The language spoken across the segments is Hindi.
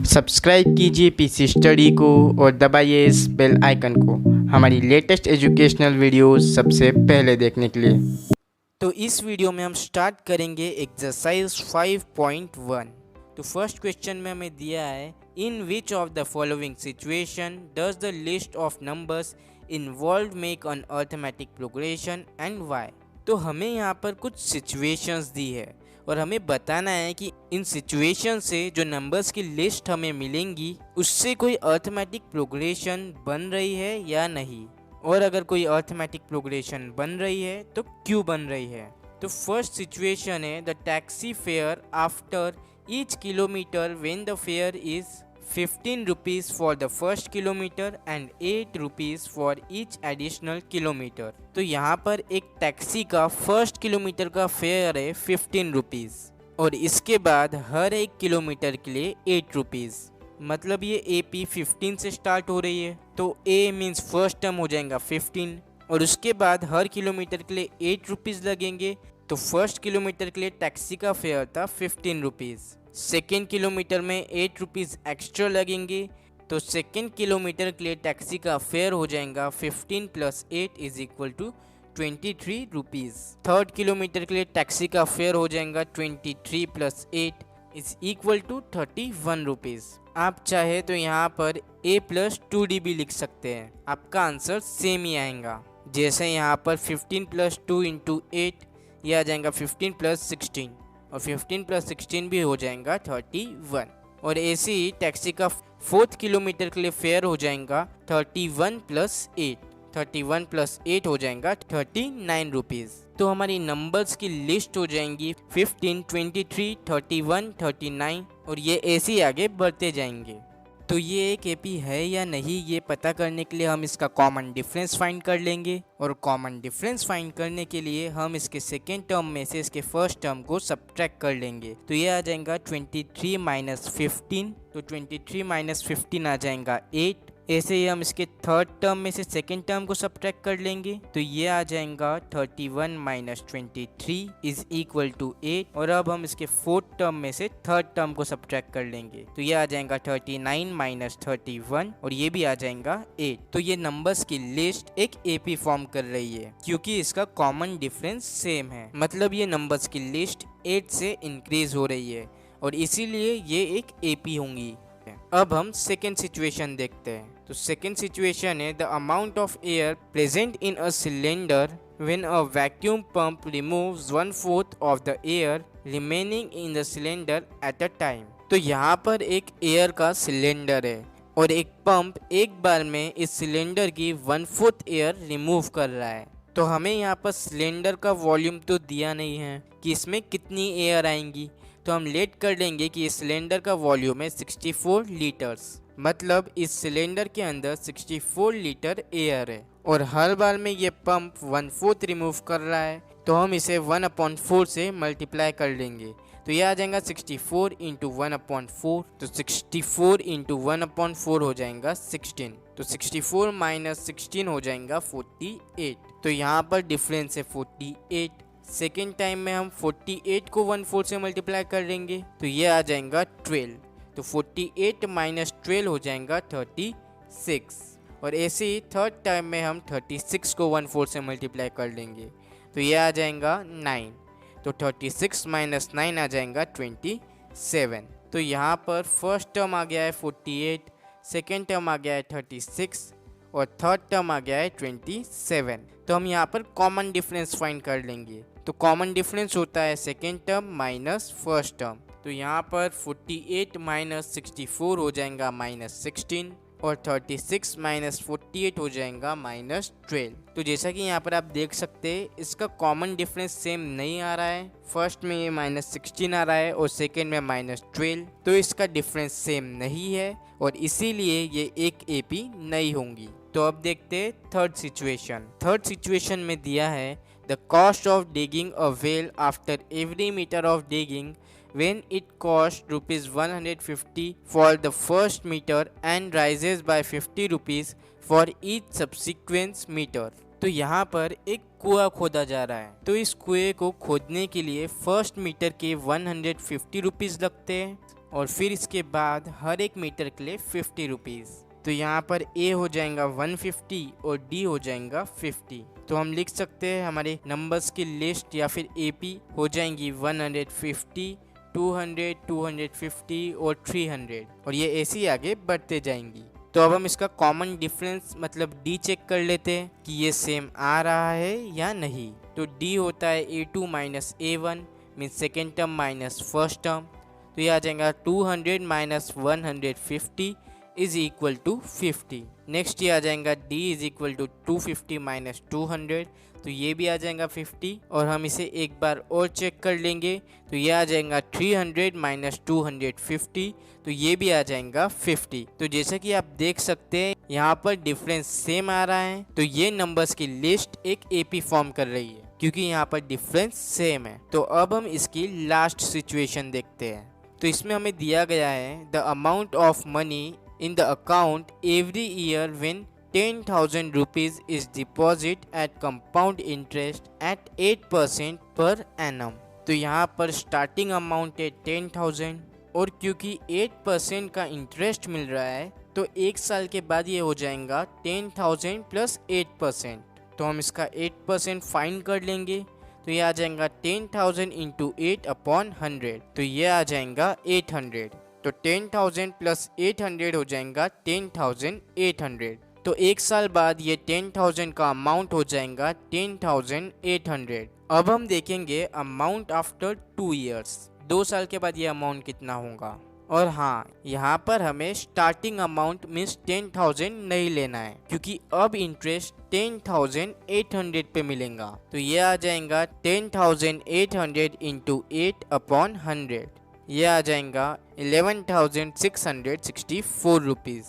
सब्सक्राइब कीजिए पीसी स्टडी को और दबाइए इस बेल आइकन को हमारी लेटेस्ट एजुकेशनल वीडियोस सबसे पहले देखने के लिए। तो इस वीडियो में हम स्टार्ट करेंगे एक्सरसाइज 5.1। तो फर्स्ट क्वेश्चन में हमें दिया है, in which of the following situation does the list of numbers involve make an arithmetic progression and why. तो हमें यहाँ पर कुछ सिचुएशंस दी है और हमें बताना है कि इन सिचुएशन से जो नंबर्स की लिस्ट हमें मिलेंगी उससे कोई अरिथमेटिक प्रोग्रेशन बन रही है या नहीं, और अगर कोई अरिथमेटिक प्रोग्रेशन बन रही है तो क्यों बन रही है। तो फर्स्ट सिचुएशन है, the taxi fare after each kilometre when the fair is 15 rupees for the first kilometre and 8 rupees for each additional kilometre. तो यहाँ पर एक टैक्सी का फर्स्ट किलोमीटर का फेयर है 15 रुपीज़ और इसके बाद हर एक किलोमीटर के लिए 8 रुपीज़, मतलब ये AP 15 से स्टार्ट हो रही है। तो A मीन्स फर्स्ट टर्म हो जाएगा 15 और उसके बाद हर किलोमीटर के लिए 8 रुपीज़ लगेंगे। तो फर्स्ट किलोमीटर के लिए टैक्सी का फेयर था 15 रुपीज़, सेकेंड किलोमीटर में 8 रुपीज़ एक्स्ट्रा लगेंगे। तो सेकेंड किलोमीटर के लिए टैक्सी का फेयर हो जाएगा 15 + 8 = 23 रुपीज़। थर्ड किलोमीटर के लिए टैक्सी का फेयर हो जाएगा 23 + 8 = 31 रुपीज़। आप चाहे तो यहाँ पर A + 2D भी लिख सकते हैं, आपका आंसर सेम ही आएगा। जैसे यहाँ पर 15 + 2 × 8 ये आ जाएगा 15 + 16 और 15 + 16 भी हो जाएगा 31। और ऐसे ही टैक्सी का फोर्थ किलोमीटर के लिए फेयर हो जाएगा 31 + 8, 31 + 8 हो जाएगा 39 रुपीज़। तो हमारी नंबर्स की लिस्ट हो जाएंगी 15, 23, 31, 39 और ये ऐसे ही आगे बढ़ते जाएंगे। तो ये एक AP है या नहीं ये पता करने के लिए हम इसका कॉमन डिफरेंस फाइंड कर लेंगे और कॉमन डिफरेंस फाइंड करने के लिए हम इसके सेकेंड टर्म में से इसके फर्स्ट टर्म को सब्ट्रैक्ट कर लेंगे। तो ये आ जाएगा 23 - 15, तो 23 - 15 आ जाएगा 8। ऐसे ही हम इसके थर्ड टर्म में से सेकेंड टर्म को सब्ट्रैक्ट कर लेंगे तो ये आ जाएगा 31 - 23 = 8। और अब हम इसके फोर्थ टर्म में से थर्ड टर्म को सब्ट्रैक्ट कर लेंगे तो ये आ जाएगा 39 - 31 और ये भी आ जाएगा 8। तो ये नंबर्स की लिस्ट एक AP फॉर्म कर रही है क्योंकि इसका कॉमन डिफरेंस सेम है, मतलब ये नंबर्स की लिस्ट 8 से इंक्रीज हो रही है और इसीलिए ये एक AP होंगी। अब हम सेकेंड सिचुएशन देखते हैं। तो सेकेंड सिचुएशन है, the amount of air present in a cylinder when a vacuum pump removes 1/4 of the air remaining in the cylinder at a time. तो यहाँ पर एक एयर का सिलेंडर है और एक पंप एक बार में इस सिलेंडर की 1/4 एयर रिमूव कर रहा है। तो हमें यहाँ पर सिलेंडर का वॉल्यूम तो दिया नहीं है कि इसमें कितनी एयर आएंगी, तो हम लेट कर लेंगे कि इस सिलेंडर का वॉल्यूम है 64 लीटर्स, मतलब इस सिलेंडर के अंदर 64 लीटर एयर है और हर बार में ये पंप 1/4 रिमूव कर रहा है तो हम इसे 1/4 से मल्टीप्लाई कर लेंगे तो ये आ जाएगा 64 × 1/4। तो 64 × 1/4 हो जाएगा 16, तो 64 - 16 हो जाएगा 48। तो यहाँ पर डिफरेंस है 48। सेकेंड टाइम में हम 48 को 1/4 से मल्टीप्लाई कर लेंगे तो ये आ जाएगा 12, तो 48 - 12 हो जाएगा 36। और ऐसे ही थर्ड टाइम में हम 36 को 1/4 से मल्टीप्लाई कर लेंगे तो ये आ जाएगा 9, तो 36 - 9 आ जाएगा 27। तो यहाँ पर फर्स्ट टर्म आ गया है 48, सेकेंड टर्म आ गया है 36 और थर्ड टर्म आ गया है 27। तो हम यहाँ पर कॉमन डिफरेंस फाइंड कर लेंगे। तो कॉमन डिफरेंस होता है second term minus first term. तो यहाँ पर 48 - 64 हो जाएगा -16 और 36 - 48 हो जाएगा -12। तो जैसा कि यहाँ पर आप देख सकते हैं इसका कॉमन डिफरेंस सेम नहीं आ रहा है, फर्स्ट में ये -16 आ रहा है और सेकेंड में -12, तो इसका डिफरेंस सेम नहीं है और इसीलिए ये एक AP नहीं होंगी। तो अब देखते हैं थर्ड सिचुएशन। थर्ड सिचुएशन में दिया है, the cost of digging a well after every metre of digging when it costs ₹150 for the first meter and rises by 50 rupees for each subsequent meter। तो यहाँ पर एक कुआं खोदा जा रहा है तो इस कुएं को खोदने के लिए फर्स्ट मीटर के 150 रुपीज़ लगते हैं और फिर इसके बाद हर एक मीटर के लिए 50 रुपीज़। तो यहाँ पर ए हो जाएगा 150 और डी हो जाएगा 50। तो हम लिख सकते हैं हमारे नंबर्स की लिस्ट या फिर एपी हो जाएंगी 150, 200, 250 और 300, और ये ऐसे ही आगे बढ़ते जाएंगी। तो अब हम इसका कॉमन डिफरेंस मतलब डी चेक कर लेते हैं कि ये सेम आ रहा है या नहीं। तो डी होता है A2 minus A1 means second term minus first term. तो ये आ जाएगा 200 minus 150 is equal to 50। Next ये आ जाएगा d is equal to 250 minus 200, तो ये भी आ जाएगा 50। और हम इसे एक बार और चेक कर लेंगे, तो ये आ जाएगा 300 माइनस 250, तो ये भी आ जाएगा 50। तो जैसा कि आप देख सकते हैं यहाँ पर डिफरेंस सेम आ रहा है, तो ये नंबर्स की लिस्ट एक एपी फॉर्म कर रही है क्योंकि यहाँ पर डिफरेंस सेम है। तो अब हम इसकी लास्ट सिचुएशन देखते हैं। तो इसमें हमें दिया गया है the amount of money in the account every year when 10,000 rupees is deposit at compound interest at 8% per annum। तो यहाँ पर स्टार्टिंग अमाउंट है 10,000 और क्योंकि 8% का इंटरेस्ट मिल रहा है तो एक साल के बाद ये हो जाएगा 10,000 प्लस 8%। तो हम इसका 8% फाइंड कर लेंगे, तो ये आ जाएगा 10,000 इंटू 8 अपॉन 100, तो ये आ जाएगा 800। तो 10,000 प्लस 800 हो जाएगा 10,800। तो एक साल बाद ये 10,000 का अमाउंट हो जाएगा 10,800। अब हम देखेंगे अमाउंट आफ्टर 2 इयर्स, 2 साल के बाद ये अमाउंट कितना होगा। और हाँ, यहाँ पर हमें स्टार्टिंग अमाउंट मीन्स 10,000 नहीं लेना है क्योंकि अब इंटरेस्ट 10,800 पे मिलेगा। तो ये आ जाएगा 10,800 इंटू 8 अपॉन 100, ये आ जाएगा 11,664 रुपीज़।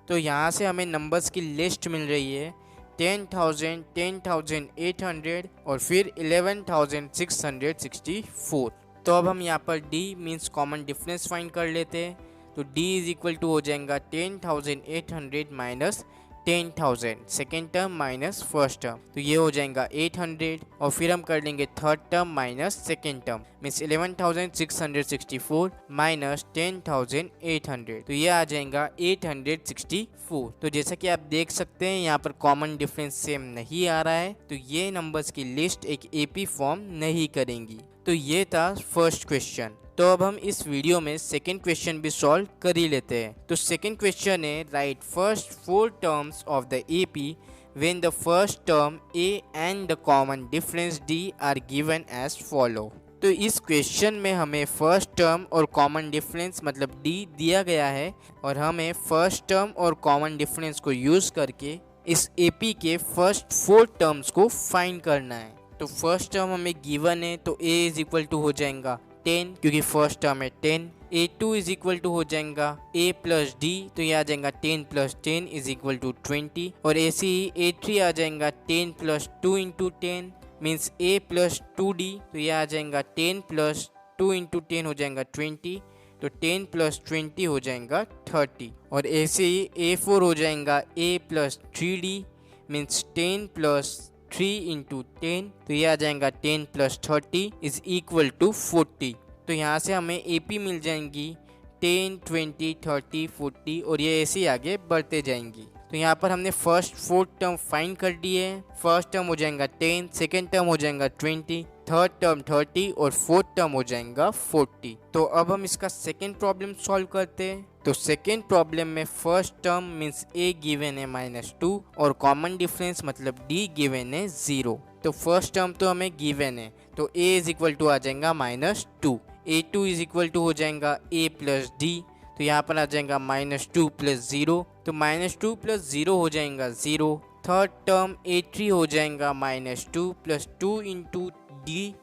तो यहाँ से हमें नंबर्स की लिस्ट मिल रही है 10,000, 10,800 और फिर 11,664। तो अब हम यहाँ पर D means common difference find कर लेते हैं। तो D इज इक्वल टू हो जाएगा 10,800 minus 10,000 second term minus first term, तो ये हो जाएगा 800। और फिर हम कर लेंगे third term minus second term means 11,664 minus 10,800, तो ये आ जाएगा 864। तो जैसा कि आप देख सकते हैं यहाँ पर कॉमन डिफरेंस सेम नहीं आ रहा है, तो ये नंबर्स की लिस्ट एक एपी फॉर्म नहीं करेंगी। तो ये था फर्स्ट क्वेश्चन। तो अब हम इस वीडियो में सेकेंड क्वेश्चन भी सॉल्व कर ही लेते हैं। तो सेकेंड क्वेश्चन है right first 4 terms of the AP when the first term a and the common difference d are given as follow. तो इस क्वेश्चन में हमें फर्स्ट टर्म और कॉमन डिफरेंस मतलब डी दिया गया है और हमें फर्स्ट टर्म और कॉमन डिफरेंस को यूज करके इस एपी के फर्स्ट 4 टर्म्स को फाइंड करना है। तो फर्स्ट टर्म हमें गिवन है, तो a इज इक्वल टू हो जाएगा 10 क्योंकि फर्स्ट टर्म है 10। a2 इज इक्वल टू हो जाएगा a प्लस डी, तो ये आ जाएगा 10 प्लस 10 इज इक्वल टू 20। और ऐसे ही a3 आ जाएगा 10 plus 2 into 10 means a plus 2d, तो ये आ जाएगा 10 प्लस 2 इंटू 10 हो जाएगा 20, तो 10 प्लस 20 हो जाएगा 30। और ऐसे ही a4 हो जाएगा a plus 3d means 10 plus 3 into 10, तो ये आ जाएगा 10 प्लस 30 इज इक्वल टू 40। तो यहाँ से हमें एपी मिल जाएंगी 10, 20, 30, 40 और ये ऐसे ही आगे बढ़ते जाएंगी। तो यहाँ पर हमने फर्स्ट 4 टर्म फाइंड कर दिए। फर्स्ट टर्म हो जाएगा 10, सेकेंड टर्म हो जाएगा 20, थर्ड टर्म 30 और फोर्थ टर्म हो जाएगा 40। तो अब हम इसका सेकेंड प्रॉब्लम सॉल्व करते हैं। तो सेकेंड प्रॉब्लम में first term means a given है -2 और कॉमन डिफरेंस मतलब d गिवन है 0। तो फर्स्ट टर्म तो हमें गिवन है, तो a इज इक्वल टू आ जाएगा -2, a2 इज इक्वल टू हो जाएगा a प्लस डी, तो यहाँ पर आ जाएगा -2 प्लस 0, तो -2 प्लस 0 हो जाएगा 0। थर्ड टर्म a3 हो जाएगा -2 प्लस 2 इंटू डी,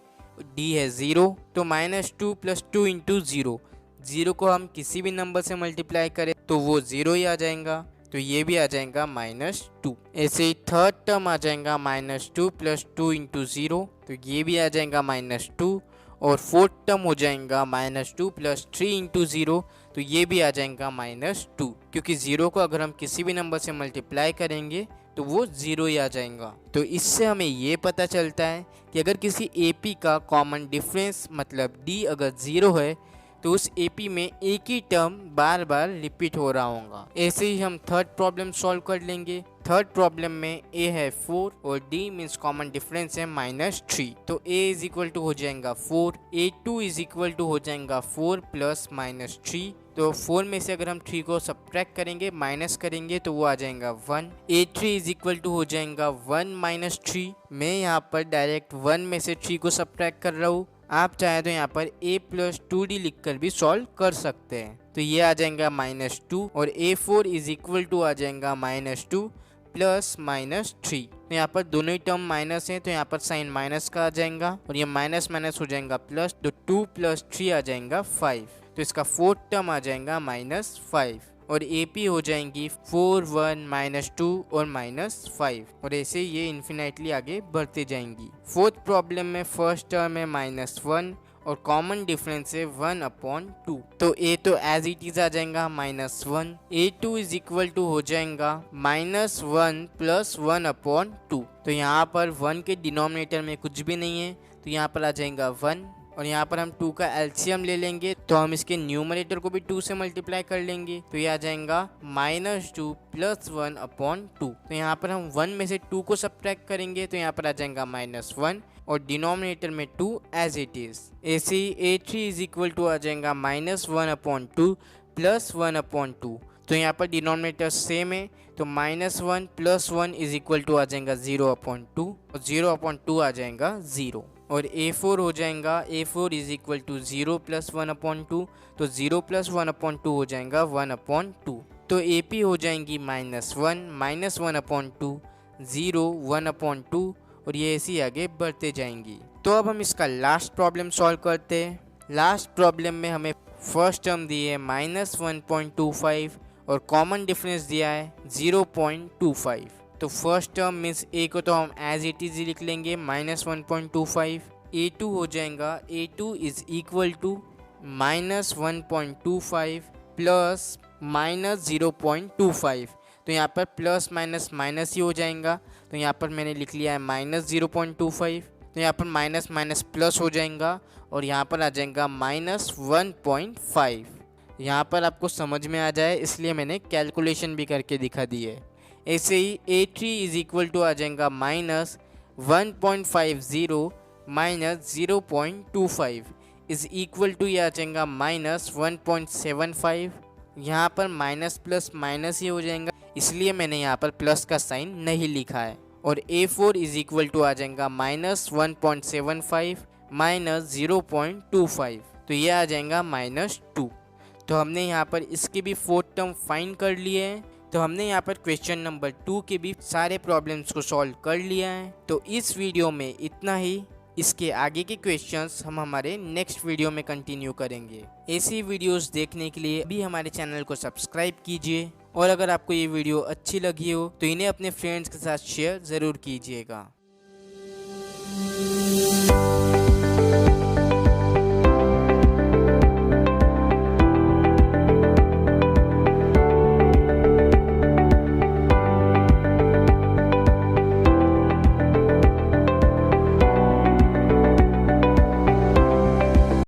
डी है 0, तो -2 प्लस 2 इंटू 0, 0 को हम किसी भी नंबर से मल्टीप्लाई करें तो वो 0 ही आ जाएगा, तो ये भी आ जाएगा -2। ऐसे ही थर्ड टर्म आ जाएगा -2 प्लस 2 इंटू 0, तो ये भी आ जाएगा -2। और फोर्थ टर्म हो जाएगा -2 प्लस 3 इंटू 0, तो ये भी आ जाएगा -2, क्योंकि 0 को अगर हम किसी भी नंबर से मल्टीप्लाई करेंगे तो वो 0 ही आ जाएगा। तो इससे हमें ये पता चलता है कि अगर किसी एपी का कॉमन डिफरेंस मतलब d अगर 0 है तो उस AP में एक ही टर्म बार बार रिपीट हो रहा होगा। ऐसे ही हम थर्ड प्रॉब्लम सॉल्व कर लेंगे। थर्ड प्रॉब्लम में A है 4 और D मीन्स कॉमन डिफरेंस है -3। तो A इज इक्वल टू हो जाएगा 4, A2 इज इक्वल टू हो जाएगा 4 प्लस -3। तो 4 में से अगर हम 3 को सब्ट्रैक्ट करेंगे, माइनस करेंगे तो वो आ जाएगा 1। A3 इज इक्वल टू हो जाएगा 1 माइनस 3। मैं यहाँ पर डायरेक्ट 1 में से 3 को सब्ट्रैक्ट कर रहा हूँ। आप चाहे तो यहाँ पर A प्लस 2D लिख कर भी सॉल्व कर सकते हैं। तो ये आ जाएगा -2 और A4 इज इक्वल टू आ जाएगा -2 प्लस -3। तो यहाँ पर दोनों ही टर्म माइनस हैं तो यहाँ पर साइन माइनस का आ जाएगा और ये माइनस माइनस हो जाएगा प्लस, तो 2 + 3 आ जाएगा 5। तो इसका फोर्थ टर्म आ जाएगा -5 और AP हो जाएंगी 4, 1, -2 और -5 और ऐसे ये इन्फिनाइटली आगे बढ़ते जाएंगी। फोर्थ प्रॉब्लम में फर्स्ट टर्म है -1 और कॉमन डिफरेंस है 1/2। तो A तो एज इट इज आ जाएगा -1। A2 इज इक्वल टू हो जाएगा -1 प्लस 1/2। तो यहाँ पर 1 के डिनोमिनेटर में कुछ भी नहीं है तो यहाँ पर आ जाएगा 1 और यहाँ पर हम 2 का एलसीएम ले लेंगे तो हम इसके न्यूमरेटर को भी 2 से मल्टीप्लाई कर लेंगे तो ये आ जाएगा -2 प्लस 1/2। तो यहाँ पर हम 1 में से 2 को सब्ट्रैक्ट करेंगे तो यहाँ पर आ जाएगा -1 और डिनोमिनेटर में 2 एज इट इज। ऐसे ही A3 इज इक्वल टू आ जाएगा -1/2 प्लस 1/2। तो यहाँ पर डिनोमिनेटर सेम है तो -1 प्लस 1 इज इक्वल टू आ जाएगा 0/2 और 0/2 आ जाएगा 0। और A4 हो जाएगा A4 is equal to 0 plus 1/2। तो 0 प्लस 1/2 हो जाएगा 1/2। तो AP हो जाएंगी -1 -1/2 0 1/2 और ये ऐसे ही आगे बढ़ते जाएंगी। तो अब हम इसका लास्ट प्रॉब्लम सॉल्व करते हैं। लास्ट प्रॉब्लम में हमें फर्स्ट टर्म दी है -1.25 और कॉमन डिफरेंस दिया है 0.25। तो फर्स्ट टर्म मीन्स A को तो हम एज इट इज लिख लेंगे -1.25। A2 हो जाएगा A2 is equal to -1.25 plus -0.25। तो यहाँ पर प्लस माइनस माइनस ही हो जाएगा तो यहाँ पर मैंने लिख लिया है -0.25। तो यहाँ पर माइनस माइनस प्लस हो जाएगा और यहाँ पर आ जाएगा -1.5। यहाँ पर आपको समझ में आ जाए इसलिए मैंने कैलकुलेशन भी करके दिखा दी है। ऐसे ही A3 इज इक्वल टू आ जाएगा -1.50 माइनस 0.25 इज इक्वल टू ये आ जाएगा -1.75। यहाँ पर माइनस प्लस माइनस ही हो जाएगा इसलिए मैंने यहाँ पर प्लस का साइन नहीं लिखा है। और A4 इज इक्वल टू आ जाएगा -1.75 माइनस 0.25 तो ये आ जाएगा -2। तो हमने यहाँ पर इसके भी फोर्थ टर्म फाइंड कर लिए हैं। तो हमने यहाँ पर क्वेश्चन नंबर 2 के भी सारे प्रॉब्लम्स को सॉल्व कर लिया है। तो इस वीडियो में इतना ही। इसके आगे के क्वेश्चंस हम हमारे नेक्स्ट वीडियो में कंटिन्यू करेंगे। ऐसी वीडियोस देखने के लिए भी हमारे चैनल को सब्सक्राइब कीजिए और अगर आपको ये वीडियो अच्छी लगी हो तो इन्हें अपने फ्रेंड्स के साथ शेयर ज़रूर कीजिएगा।